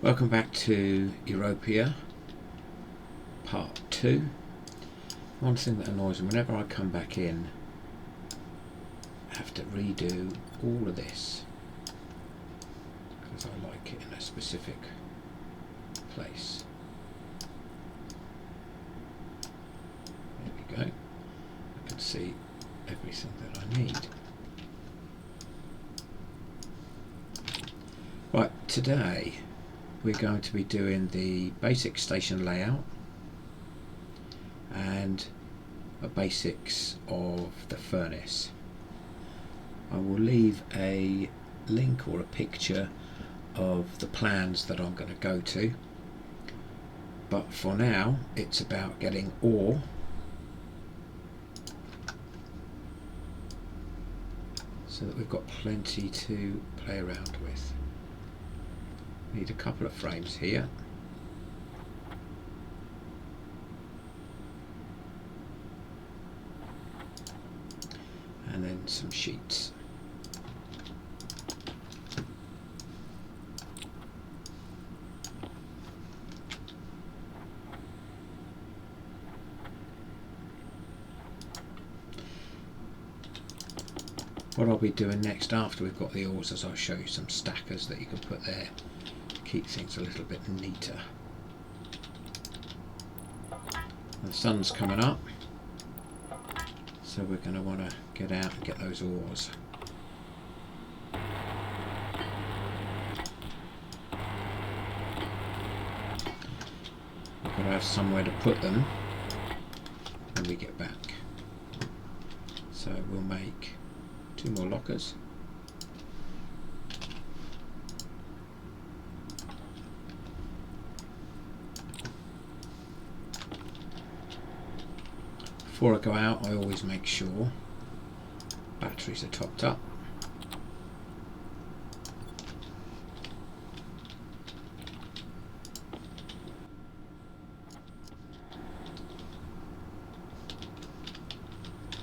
Welcome back to Europa part 2. One thing that annoys me, whenever I come back in, I have to redo all of this because I like it in a specific place. There we go. I can see everything that I need. Right, today we're going to be doing the basic station layout and the basics of the furnace. I will leave a link or a picture of the plans that I'm going to go to, but for now it's about getting ore so that we've got plenty to play around with. Need a couple of frames here. And then some sheets. What I'll be doing next after we've got the ores is I'll show you some stackers that you can put there. Keep things a little bit neater. The sun's coming up, so we're going to want to get out and get those ores. We've got to have somewhere to put them when we get back. So we'll make 2 more lockers. Before I go out, I always make sure batteries are topped up.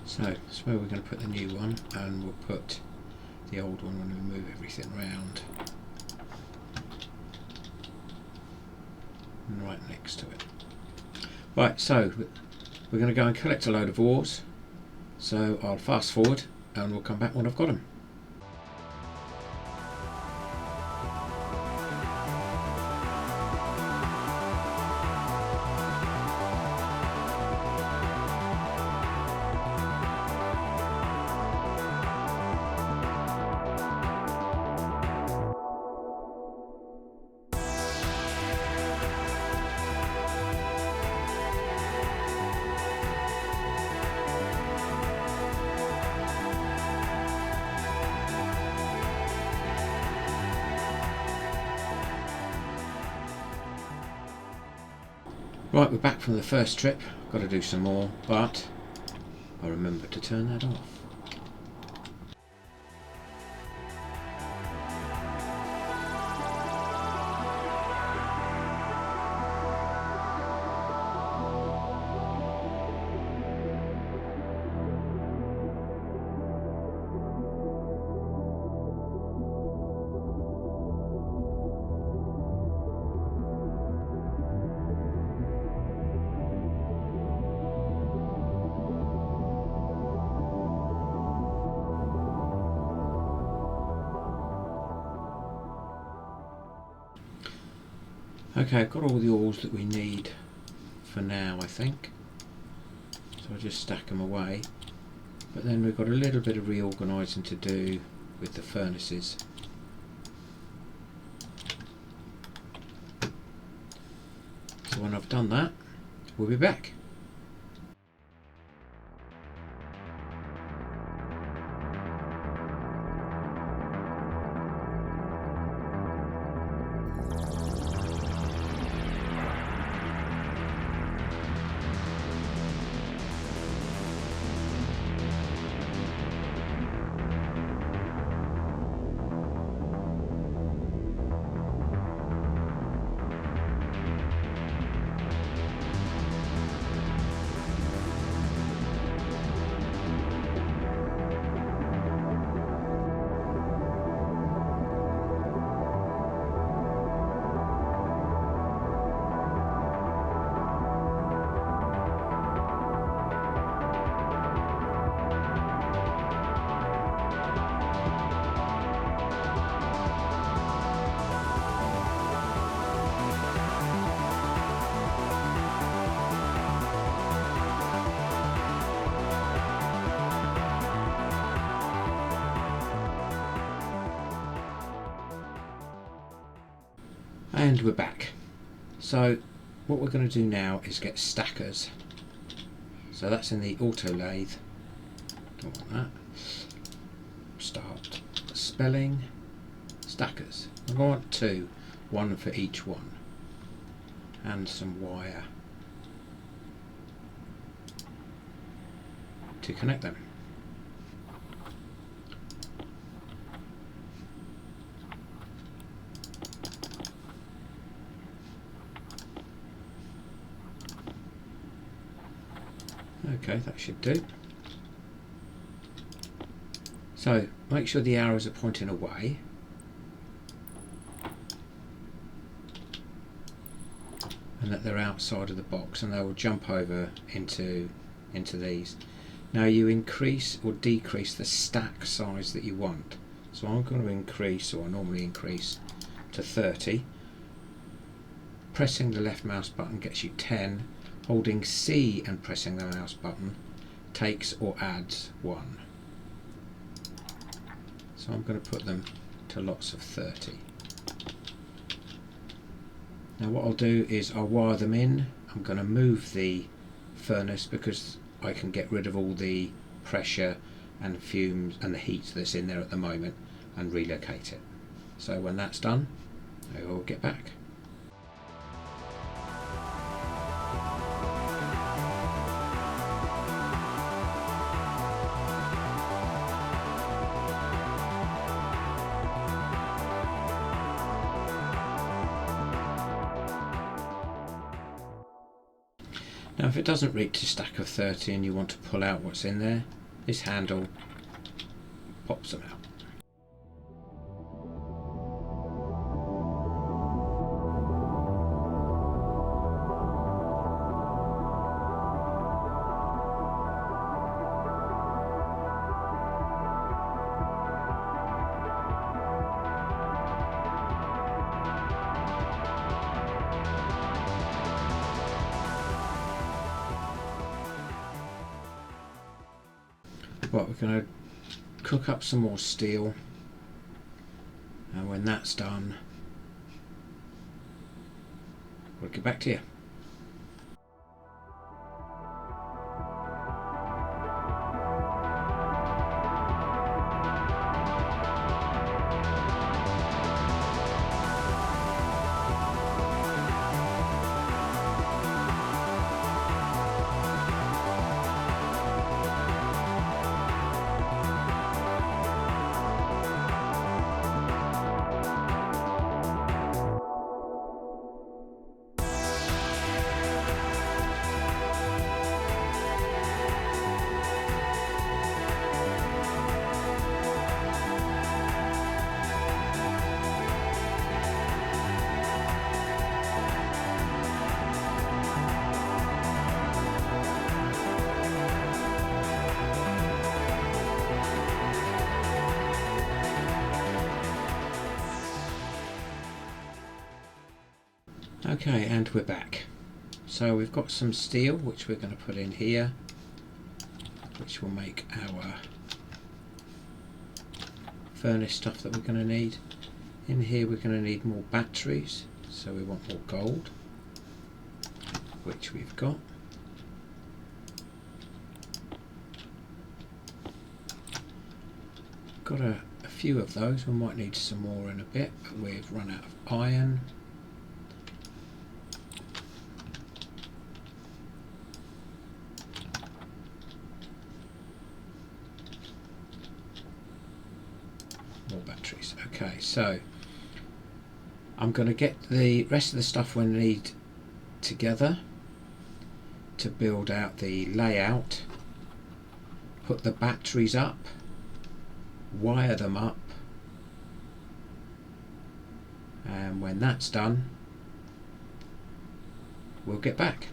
So that's where we're going to put the new one, and we'll put the old one when we move everything around. And right next to it. Right, so we're going to go and collect a load of ores, so I'll fast forward and we'll come back when I've got them. Right, we're back from the first trip. Got to do some more, but I remembered to turn that off. Okay, I've got all the ores that we need for now, I think. So I'll just stack them away. But then we've got a little bit of reorganising to do with the furnaces. So when I've done that, we'll be back. And we're back. So what we're going to do now is get stackers. So that's in the auto lathe. Don't want that. Start spelling stackers. I'm going to want two, one for each one, and some wire to connect them. Okay, that should do. So make sure the arrows are pointing away. And that they're outside of the box, and they will jump over into these. Now you increase or decrease the stack size that you want. So I'm going to increase, or I normally increase, to 30. Pressing the left mouse button gets you 10. Holding C and pressing the mouse button takes or adds 1. So I'm going to put them to lots of 30. Now what I'll do is I'll wire them in. I'm going to move the furnace because I can get rid of all the pressure and fumes and the heat that's in there at the moment and relocate it. So when that's done, I will get back. Now if it doesn't reach a stack of 30 and you want to pull out what's in there, this handle pops them out. Right, we're going to cook up some more steel, and when that's done we'll get back to you. Okay, and we're back. So we've got some steel which we're going to put in here, which will make our furnace stuff that we're going to need. In here we're going to need more batteries, so we want more gold, which we've got. Got a few of those. We might need some more in a bit, but we've run out of iron. More batteries. Okay, so I'm going to get the rest of the stuff we need together to build out the layout, put the batteries up, wire them up, and when that's done we'll get back.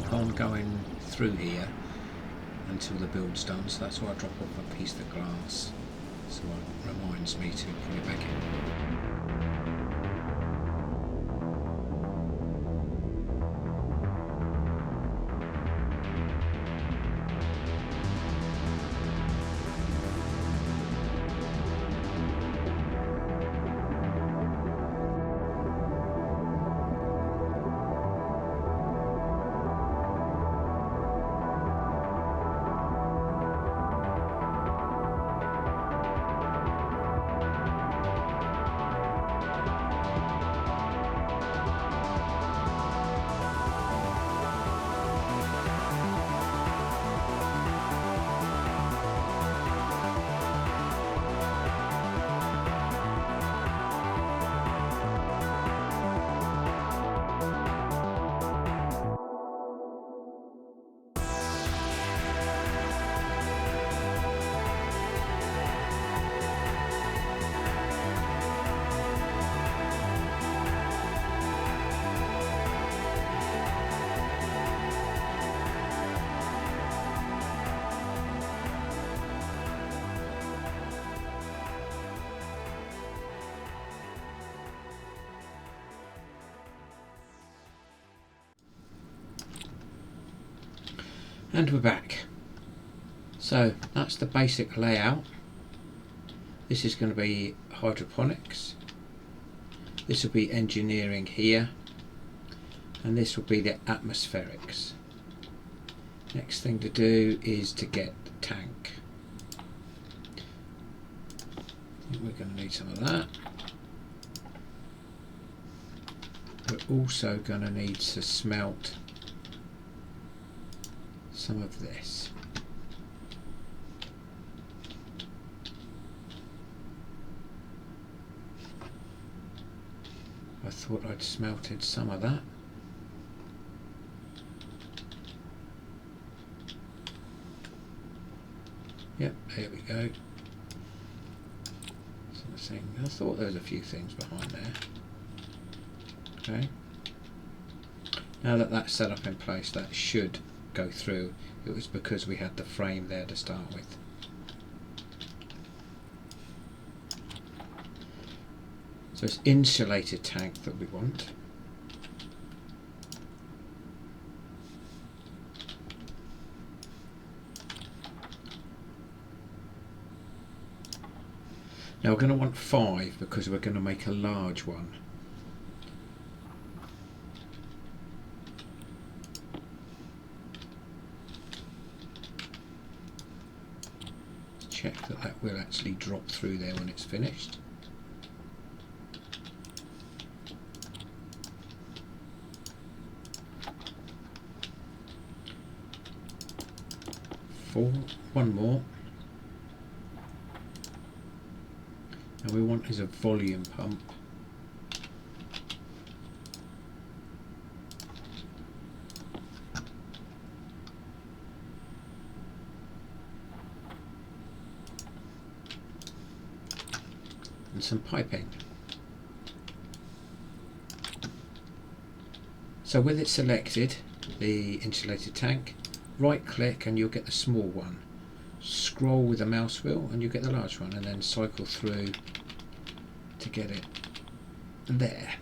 keep on going through here until the build's done, so that's why I drop off a piece of glass, so it reminds me to put it back in. And we're back. So that's the basic layout. This is going to be hydroponics. This will be engineering here. And this will be the atmospherics. Next thing to do is to get the tank. I think we're going to need some of that. We're also going to need to smelt some of this. I thought I'd smelted some of that. Yep, there we go. I thought there was a few things behind there. Okay. Now that that's set up in place, that should go through. It was because we had the frame there to start with. So it's insulated tank that we want. Now we're going to want 5 because we're going to make a large one. Check that that will actually drop through there when it's finished. One more. And we want is a volume pump. And some piping. So with it selected, the insulated tank, right click and you'll get the small one. Scroll with the mouse wheel and you get the large one, and then cycle through to get it there.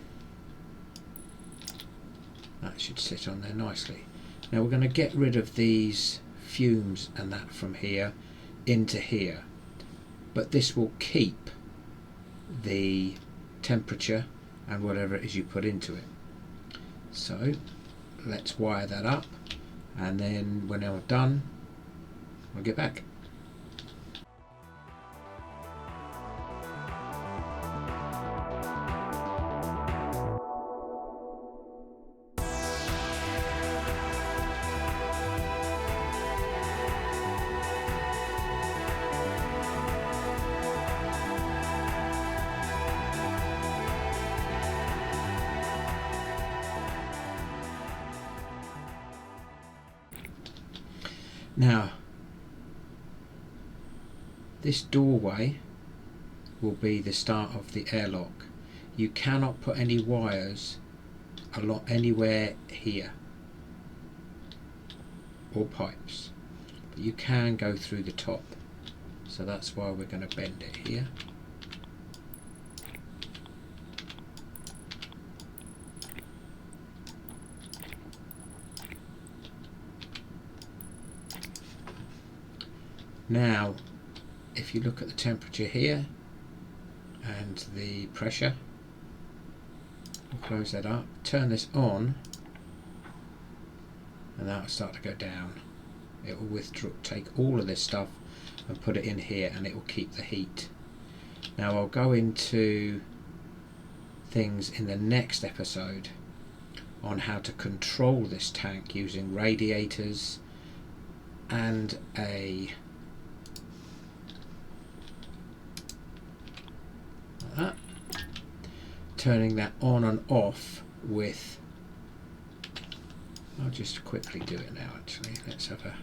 That should sit on there nicely. Now we're going to get rid of these fumes and that from here into here, but this will keep the temperature and whatever it is you put into it. So let's wire that up, and then when we're done we'll get back. Now this doorway will be the start of the airlock. You cannot put any wires anywhere here. or pipes, but you can go through the top, so that's why we're going to bend it here. Now if you look at the temperature here and the pressure, we'll close that up, turn this on, and that'll start to go down. It will take all of this stuff and put it in here, and it will keep the heat. Now I'll go into things in the next episode on how to control this tank using radiators and turning that on and off with, I'll just quickly do it now actually. Let's have a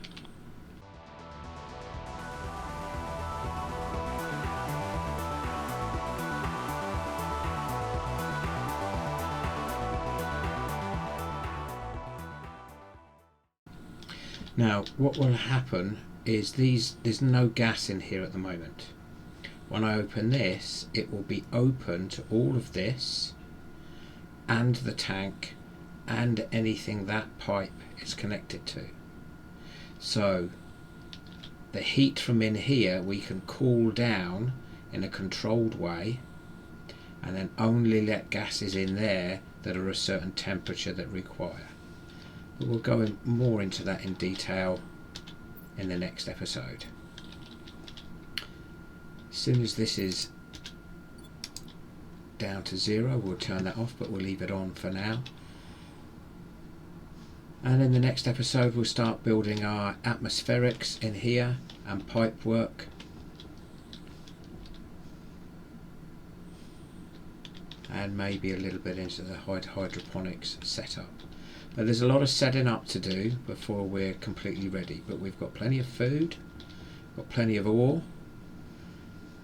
now what will happen is there's no gas in here at the moment. When I open this, it will be open to all of this and the tank and anything that pipe is connected to. So the heat from in here we can cool down in a controlled way, and then only let gases in there that are a certain temperature that require. But we'll go more into that in detail in the next episode. As soon as this is down to 0, we'll turn that off, but we'll leave it on for now. And in the next episode we'll start building our atmospherics in here and pipe work. And maybe a little bit into the hydroponics setup. But there's a lot of setting up to do before we're completely ready. But we've got plenty of food, got plenty of ore,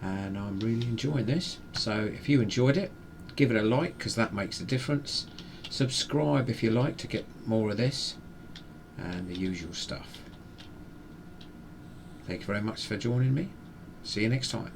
and I'm really enjoying this. So if you enjoyed it, give it a like, because that makes a difference. Subscribe if you like to get more of this and the usual stuff. Thank you very much for joining me. See you next time.